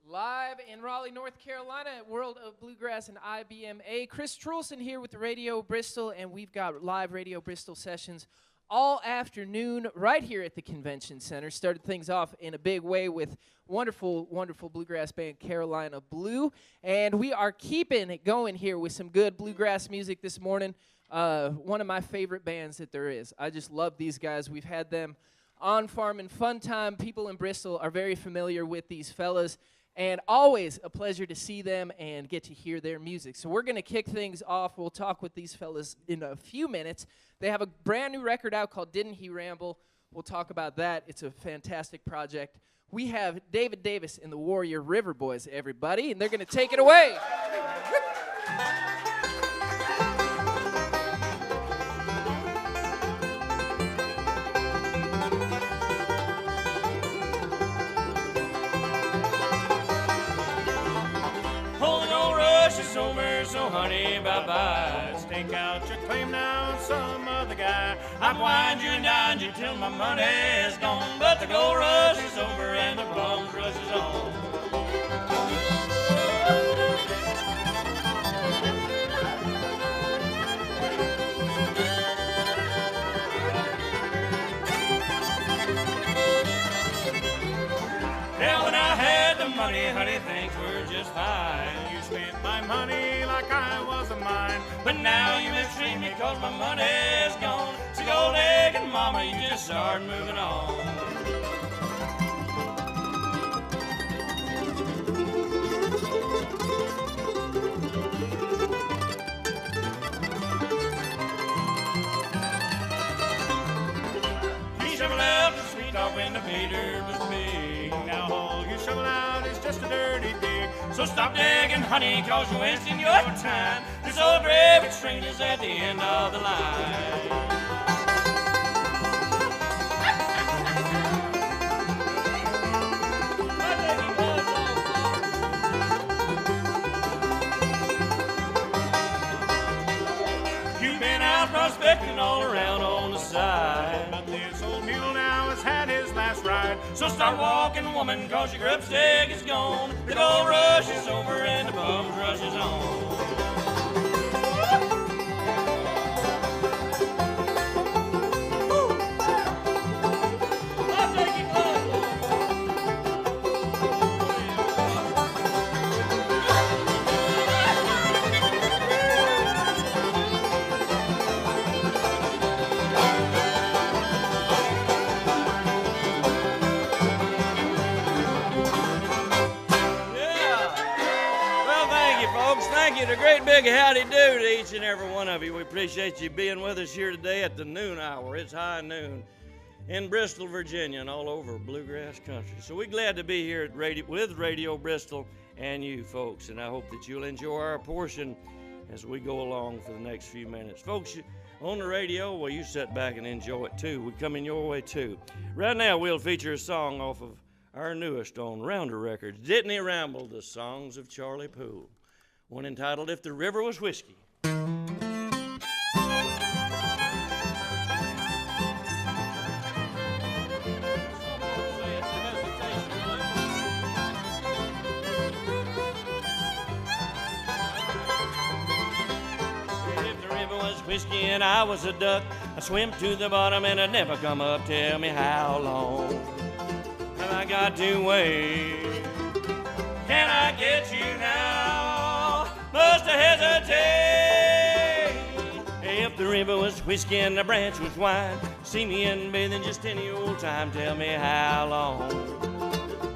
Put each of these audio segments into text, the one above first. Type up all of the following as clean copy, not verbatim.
Live in Raleigh, North Carolina at World of Bluegrass and IBMA. Chris Trulson here with Radio Bristol, and we've got live Radio Bristol sessions all afternoon right here at the Convention Center. Started things off in a big way with wonderful, wonderful bluegrass band Carolina Blue, and we are keeping it going here with some good bluegrass music this morning. One of my favorite bands that there is. I just love these guys. We've had them on Farm and Fun Time. People in Bristol are very familiar with these fellas. And always a pleasure to see them and get to hear their music. So we're going to kick things off. We'll talk with these fellas in a few minutes. They have a brand new record out called Didn't He Ramble? We'll talk about that. It's a fantastic project. We have David Davis and the Warrior River Boys, everybody, and they're going to take it away. So honey, bye-bye. Stake out your claim now on some other guy. I've wined you and dined you till my money is gone, but the gold rush is over and the bums rush is on. Now when I had the money, honey, things were just fine. You spent my money like I was a mine, but now you mistreat me cause my money is gone. So gold egg and mama, you just start moving on. You shovel out the sweet dog when the Peter was big. Now all you shovel out is just a dirty dig. So stop digging, honey, cause you're wasting your time. This old gravy train is at the end of the line. You've been out prospecting all around on the side, but this old mule now has had his last ride. So start walking, woman, cause your grubstake is gone. The gold rush is over and the bums rush is on. A great big howdy do to each and every one of you. We appreciate you being with us here today at the noon hour. It's high noon in Bristol, Virginia, and all over bluegrass country. So we're glad to be here at with Radio Bristol and you folks, and I hope that you'll enjoy our portion as we go along for the next few minutes. Folks, on the radio, well, you sit back and enjoy it too. We're coming your way too. Right now, we'll feature a song off of our newest on Rounder Records, Didn't He Ramble? The Songs of Charlie Poole. One entitled, If the River Was Whiskey. If the river was whiskey and I was a duck, I swim to the bottom and I'd never come up. Tell me how long have I got to wait? Can I get you now? Must I hesitate? If the river was whiskey and the branch was wine, see me in bathing just any old time. Tell me how long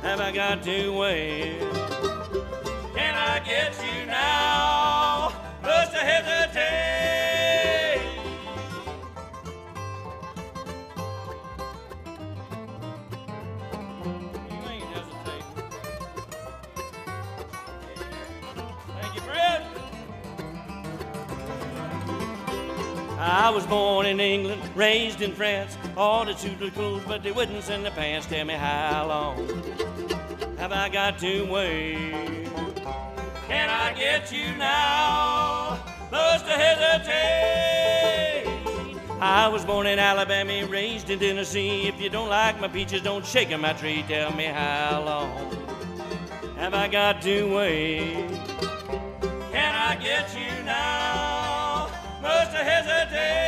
have I got to wait? Can I get you now? Must I hesitate? You ain't hesitating. Thank you, Fred. I was born in England, raised in France. All the suits were clothes, but they wouldn't send the pants. Tell me how long have I got to wait? Can I get you now? Must I hesitate? I was born in Alabama, raised in Tennessee. If you don't like my peaches, don't shake 'em my tree. Tell me how long Have I got to wait? Can I get you now? Must I hesitate?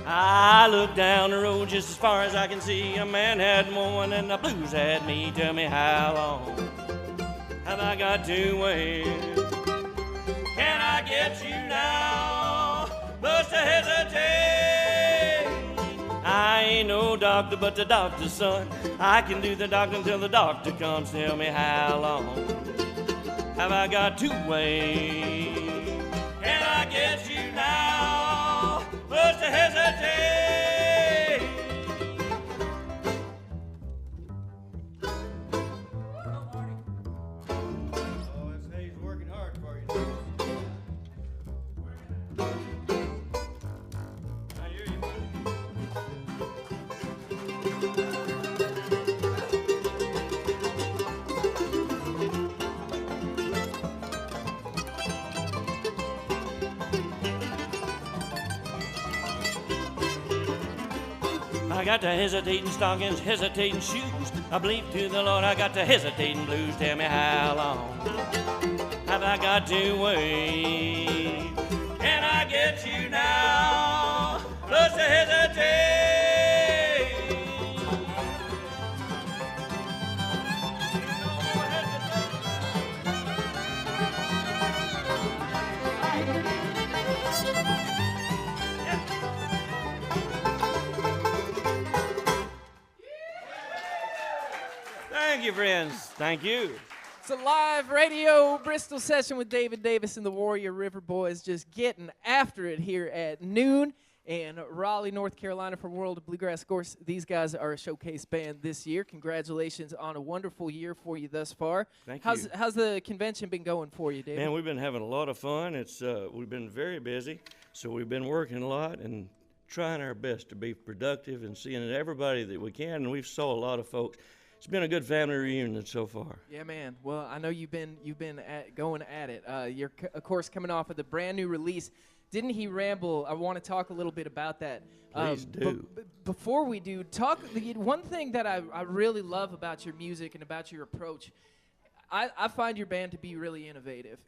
I looked down the road just as far as I can see. A man had more and the blues had me. Tell me how long have I got to wait? Can I get you now? Must I hesitate? I ain't no doctor but the doctor's son. I can do the doctor until the doctor comes. Tell me how long have I got to wait? Can I get you now? Must I hesitate? Oh, he's working hard for you. I hear you, buddy. I got to hesitating stockings, hesitating shoes. I believe to the Lord I got to hesitating blues. Tell me how long have I got to wait? Can I get you now? Plus to hesitate. Thank you, friends. Thank you. It's a live radio Bristol session with David Davis and the Warrior River Boys, just getting after it here at noon. And Raleigh, North Carolina for World of Bluegrass. Of course, these guys are a showcase band this year. Congratulations on a wonderful year for you thus far. Thank you. How's the convention been going for you, David? Man, we've been having a lot of fun. We've been very busy, so we've been working a lot and trying our best to be productive and seeing everybody that we can. And we've saw a lot of folks. It's been a good family reunion so far. Yeah, man. Well, I know you've been going at it. You're of course coming off of the brand new release. Didn't He Ramble? I want to talk a little bit about that. Please do. Before we do, one thing that I really love about your music and about your approach, I find your band to be really innovative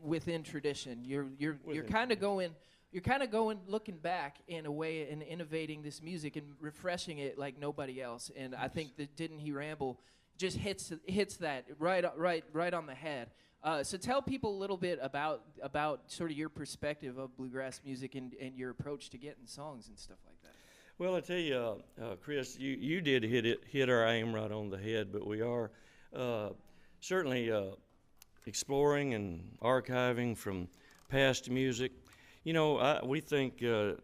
within tradition. You're kind of going looking back in a way and innovating this music and refreshing it like nobody else. And I think that Didn't He Ramble just hits that right on the head. So tell people a little bit about sort of your perspective of bluegrass music and your approach to getting songs and stuff like that. Well, I tell you, Chris, you did hit our aim right on the head, but we are certainly exploring and archiving from past music. You know, we think the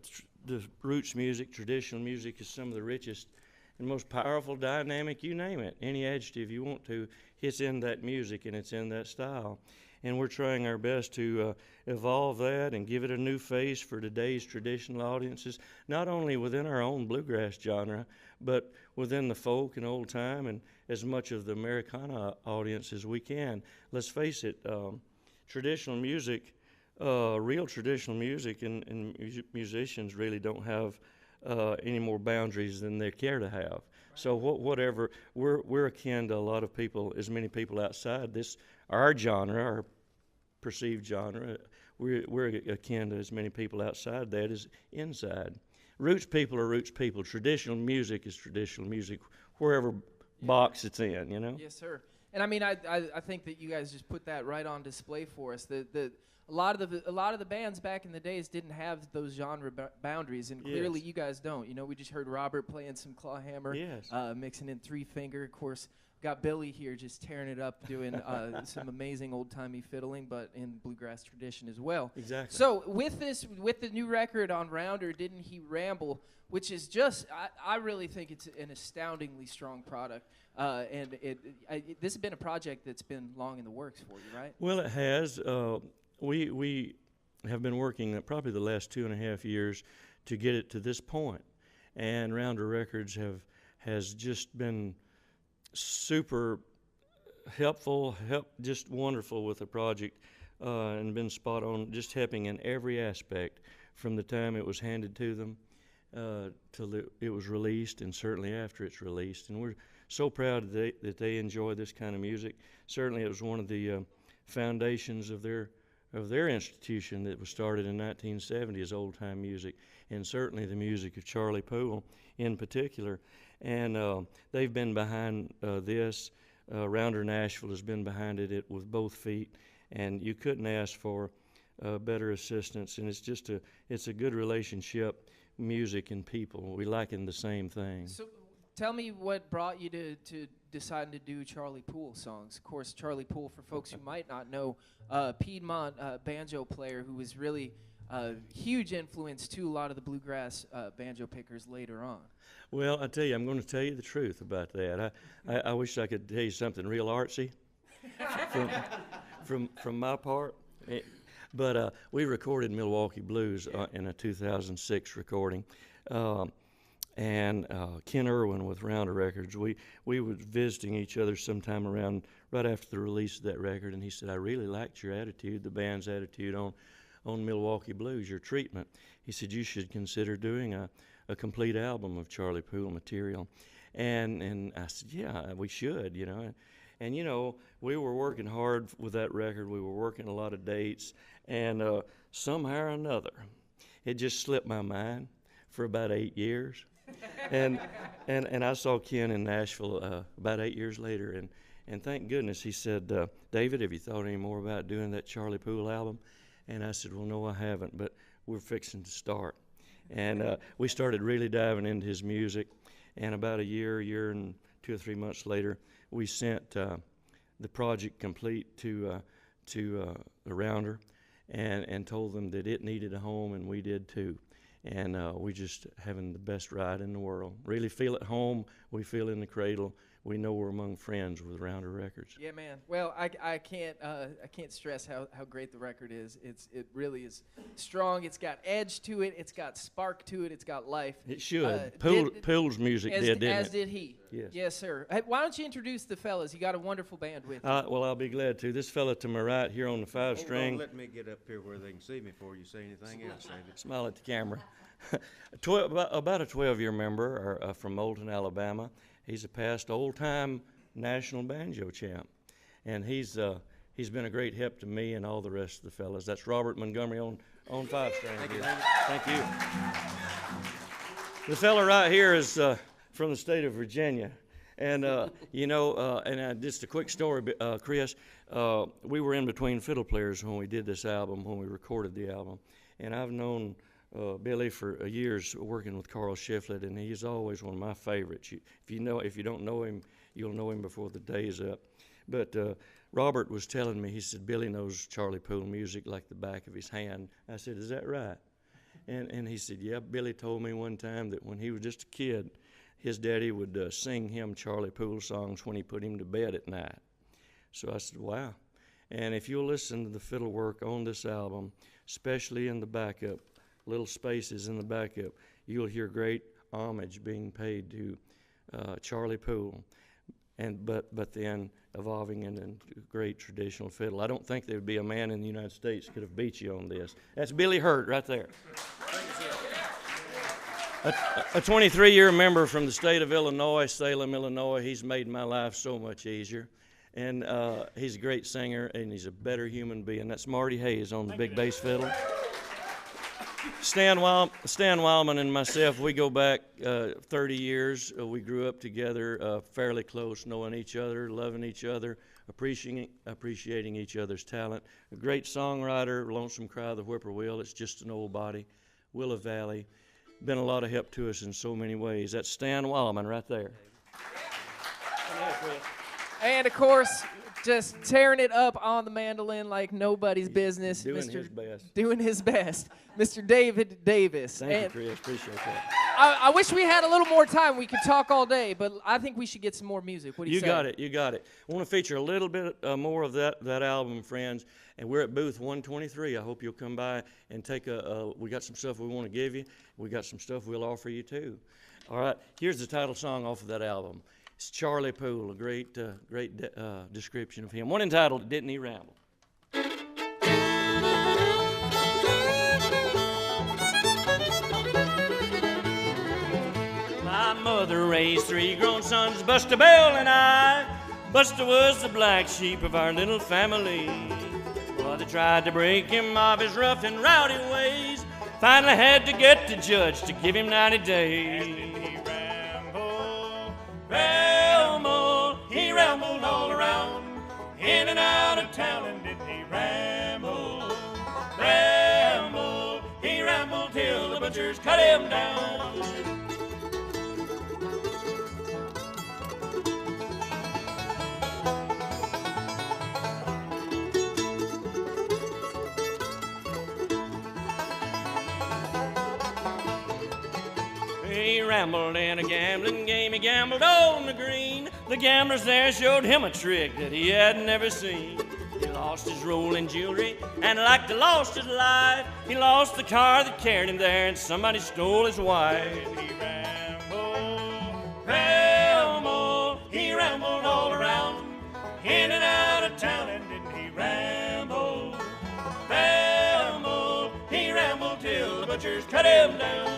roots music, traditional music, is some of the richest and most powerful, dynamic, you name it. Any adjective you want to, it's in that music and it's in that style. And we're trying our best to evolve that and give it a new face for today's traditional audiences, not only within our own bluegrass genre, but within the folk and old time and as much of the Americana audience as we can. Let's face it, traditional music, real traditional music and musicians really don't have any more boundaries than they care to have. Right. So whatever, we're akin to a lot of people, as many people outside this, our genre, our perceived genre, we're akin to as many people outside that as inside. Roots people are roots people. Traditional music is traditional music, wherever box it's in, you know? Yes, sir. And I mean, I think that you guys just put that right on display for us. A lot of the bands back in the days didn't have those genre boundaries, and clearly you guys don't. You know, we just heard Robert playing some clawhammer, mixing in three finger. Of course, got Billy here just tearing it up, doing some amazing old timey fiddling, but in bluegrass tradition as well. Exactly. So with the new record on Rounder, Didn't He Ramble, which is just, I really think it's an astoundingly strong product. And this has been a project that's been long in the works for you, right? Well, it has. We have been working probably the last 2.5 years to get it to this point, and Rounder Records has just been super just wonderful with the project, and been spot on, just helping in every aspect from the time it was handed to them till it was released, and certainly after it's released. And we're so proud that they enjoy this kind of music. Certainly, it was one of the foundations of their institution that was started in 1970 as old-time music, and certainly the music of Charlie Poole in particular. And they've been behind this. Rounder Nashville has been behind it with both feet, and you couldn't ask for better assistance. And it's a good relationship, music and people. We liking the same thing. So tell me what brought you to deciding to do Charlie Poole songs. Of course, Charlie Poole, for folks who might not know, Piedmont banjo player who was really a huge influence to a lot of the bluegrass banjo pickers later on. Well, I tell you, I'm going to tell you the truth about that. I wish I could tell you something real artsy from my part. But we recorded Milwaukee Blues in a 2006 recording. And Ken Irwin with Rounder Records, we were visiting each other sometime around right after the release of that record, and he said, I really liked your attitude, the band's attitude on Milwaukee Blues, your treatment. He said, you should consider doing a complete album of Charlie Poole material. And I said, yeah, we should, you know. And, you know, we were working hard with that record. We were working a lot of dates, and somehow or another, it just slipped my mind for about 8 years. And I saw Ken in Nashville about 8 years later, and thank goodness he said, David, have you thought any more about doing that Charlie Poole album? And I said, well, no, I haven't, but we're fixing to start. And we started really diving into his music, and about a year and 2 or 3 months later, we sent the project complete to the Rounder and told them that it needed a home, and we did too. And we just having the best ride in the world. Really feel at home. We feel in the cradle. We know we're among friends with Rounder Records. Yeah, man. Well, I can't stress how great the record is. It really is strong. It's got edge to it. It's got spark to it. It's got life. It should. Poole's music didn't it? As did he. Yes. Yes, sir. Hey, why don't you introduce the fellas? You got a wonderful band with you. Well, I'll be glad to. This fella to my right here on the 5-string. Let me get up here where they can see me before you say anything else, David. Smile at the camera. About a 12-year member from Moulton, Alabama. He's a past old-time national banjo champ, and he's been a great help to me and all the rest of the fellas. That's Robert Montgomery on 5-string. Thank you. The fella right here is from the state of Virginia, and just a quick story, Chris. We were in between fiddle players when we did this album, when we recorded the album, and I've known Billy for years working with Carl Shiflett, and he's always one of my favorites. If you don't know him, you'll know him before the day is up. But Robert was telling me, he said, Billy knows Charlie Poole music like the back of his hand. I said, is that right? And he said, yeah, Billy told me one time that when he was just a kid, his daddy would sing him Charlie Poole songs when he put him to bed at night. So I said, wow. And if you'll listen to the fiddle work on this album, especially in the backup, little spaces in the backup, you'll hear great homage being paid to Charlie Poole, but then evolving into great traditional fiddle. I don't think there would be a man in the United States could have beat you on this. That's Billy Hurt right there. A 23-year member from the state of Illinois, Salem, Illinois. He's made my life so much easier. And he's a great singer, and he's a better human being. That's Marty Hayes on the big bass fiddle. Stan Wildman and myself, we go back 30 years. We grew up together, fairly close, knowing each other, loving each other, appreciating each other's talent. A great songwriter, Lonesome Cry of the Whippoorwill. It's just an old body. Willow Valley. Been a lot of help to us in so many ways. That's Stan Wildman right there. And, of course, just tearing it up on the mandolin like nobody's business. Doing his best. Doing his best. Mr. David Davis. Thank you, Chris. Appreciate that. I wish we had a little more time. We could talk all day, but I think we should get some more music. What do you say? You got it. I want to feature a little bit more of that album, friends, and we're at booth 123. I hope you'll come by and take we got some stuff we want to give you. We got some stuff we'll offer you, too. All right, here's the title song off of that album. It's Charlie Poole, a great description of him. One entitled, Didn't He Ramble? My mother raised 3 grown sons, Buster, Belle, and I. Buster was the black sheep of our little family. Mother tried to break him of his rough and rowdy ways. Finally had to get the judge to give him 90 days. And did he ramble? Ramble. He rambled all around, in and out of town. And did he ramble? Ramble. He rambled till the butchers cut him down. He rambled in a gambling game, he gambled on the green. The gamblers there showed him a trick that he had never seen. He lost his rolling jewelry and like to lost his life. He lost the car that carried him there and somebody stole his wife. He rambled, he rambled all around, in and out of town. And didn't he ramble, he rambled till the butchers cut him down.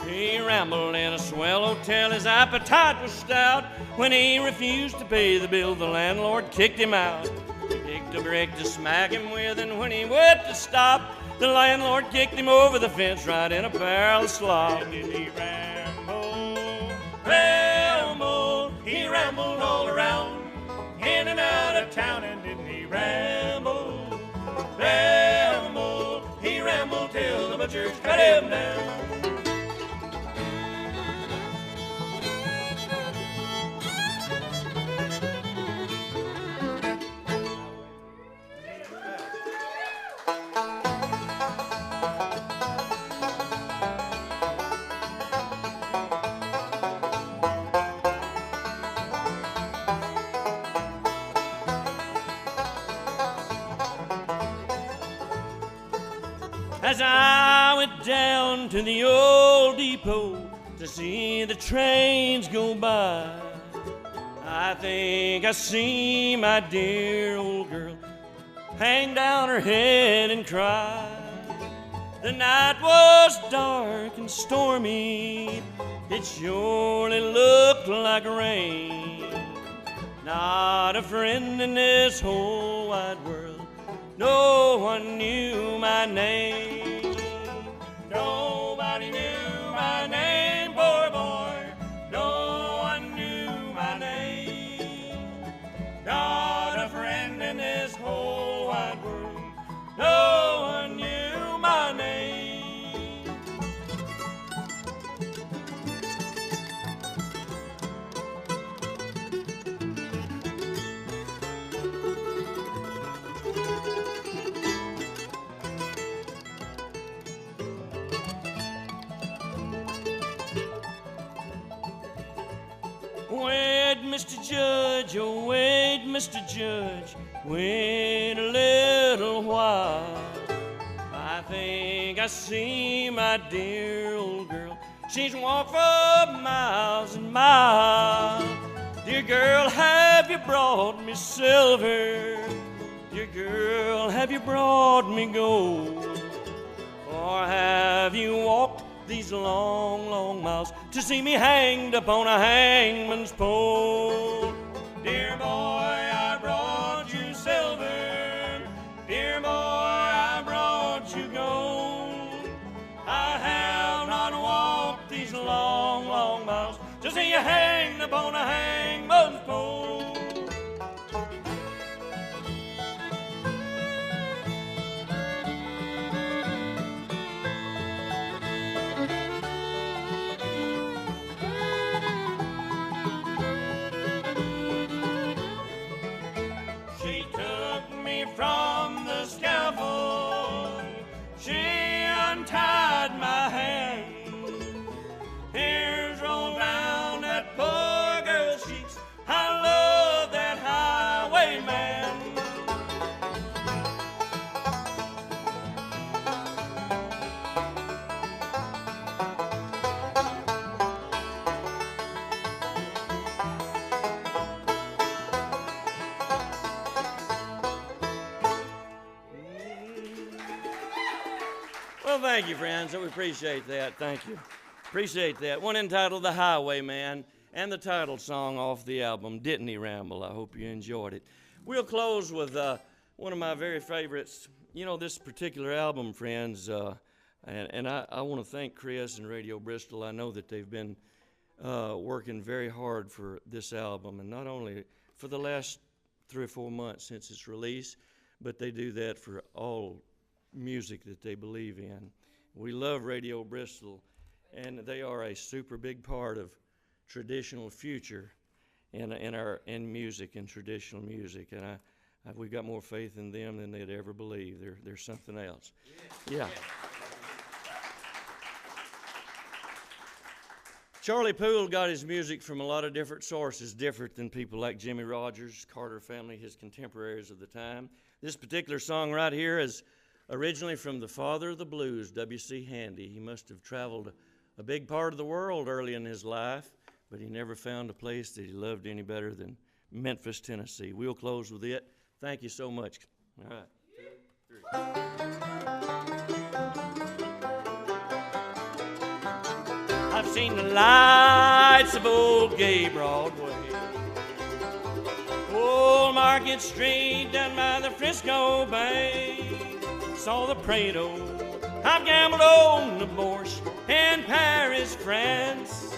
He rambled in a swell hotel, his appetite was stout. When he refused to pay the bill, the landlord kicked him out. He picked a brick to smack him with, and when he went to stop, the landlord kicked him over the fence right in a barrel of slop. And did he ramble? Ramble, he rambled all around, in and out of town. And didn't he ramble? Ramble, he rambled till the butchers cut him down. As I went down to the old depot to see the trains go by, I think I see my dear old girl hang down her head and cry. The night was dark and stormy, it surely looked like rain. Not a friend in this whole wide world, no one knew my name. Nobody knew my name, poor boy. No one knew my name. Not a friend in this whole wide world, no one knew my name. Wait, Mr. Judge, oh wait, Mr. Judge, wait a little while. I think I see my dear old girl. She's walked for miles and miles. Dear girl, have you brought me silver? Dear girl, have you brought me gold? Or have you walked these long, long miles to see me hanged upon a hangman's pole? Dear boy, I brought you silver. Dear boy, I brought you gold. I have not walked these long, long miles to see you hanged upon a hangman's pole. thank you, friends. We appreciate that. Thank you. Appreciate that. One entitled The Highwayman and the title song off the album, Didn't He Ramble? I hope you enjoyed it. We'll close with one of my very favorites. You know, this particular album, friends, and I want to thank Chris and Radio Bristol. I know that they've been working very hard for this album, and not only for the last 3 or 4 months since its release, but they do that for all music that they believe in. We love Radio Bristol, and they are a super big part of traditional future in music and traditional music, and we've got more faith in them than they'd ever believe. They're something else. Yeah. Charlie Poole got his music from a lot of different sources, different than people like Jimmy Rogers, Carter family, his contemporaries of the time. This particular song right here is originally from the father of the blues, W.C. Handy. He must have traveled a big part of the world early in his life, but he never found a place that he loved any better than Memphis, Tennessee. We'll close with it. Thank you so much. All right. 2, 3. I've seen the lights of old gay Broadway, old Market Street down by the Frisco Bay. Saw the Prado. I've gambled on the Bourse in Paris, France.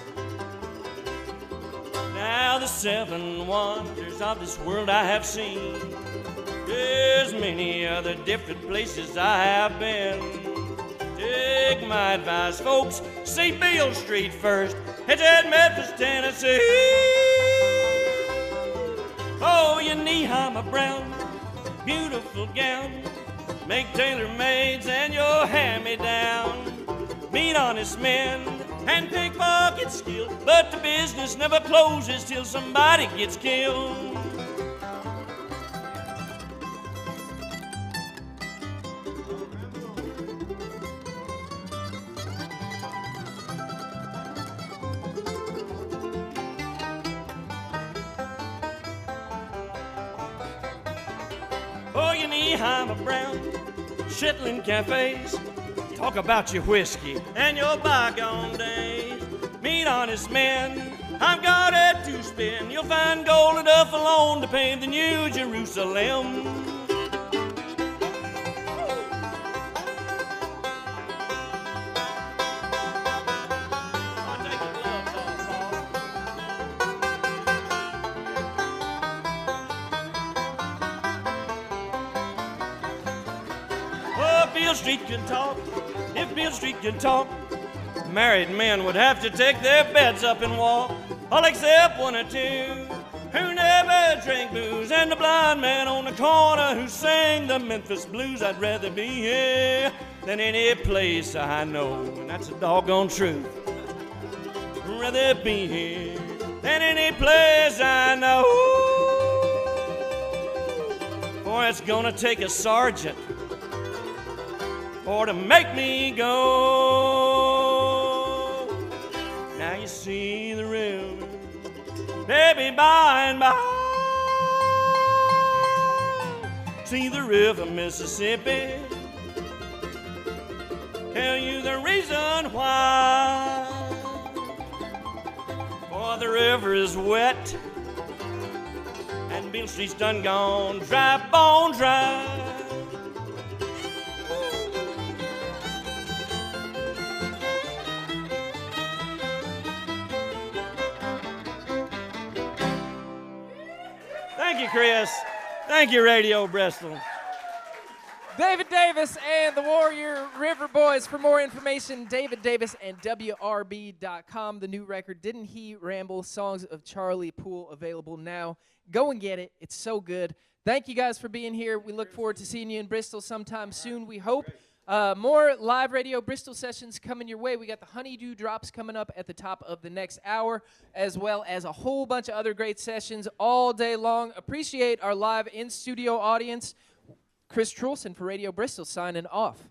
Now the 7 wonders of this world I have seen. There's many other different places I have been. Take my advice, folks, see Beale Street first. It's at Memphis, Tennessee. Oh, your knee-high, my brown, beautiful gown, make tailor-mades and your hand-me-down. Meet honest men and pickpocket skill, but the business never closes till somebody gets killed. Oh, you knee-high, my brown, Shetland cafes, talk about your whiskey and your bygone days. Meet honest men, I've got it to spend. You'll find gold enough alone to pave the New Jerusalem. Beale Street could talk, if Beale Street could talk, married men would have to take their beds up and walk, all except 1 or 2 who never drank booze, and the blind man on the corner who sang the Memphis blues. I'd rather be here than any place I know, and that's a doggone truth. I'd rather be here than any place I know, for it's gonna take a sergeant or to make me go. Now you see the river, baby, by and by. See the river, Mississippi, tell you the reason why. For the river is wet, and Beale Street's done gone dry, bone dry. Thank you, Chris. Thank you, Radio Bristol. David Davis and the Warrior River Boys. For more information, David Davis and WRB.com. The new record, Didn't He Ramble? Songs of Charlie Poole, available now. Go and get it. It's so good. Thank you guys for being here. We look forward to seeing you in Bristol sometime soon, we hope. More live Radio Bristol sessions coming your way. We got the Honeydew Drops coming up at the top of the next hour, as well as a whole bunch of other great sessions all day long. Appreciate our live in-studio audience. Chris Trulson for Radio Bristol signing off.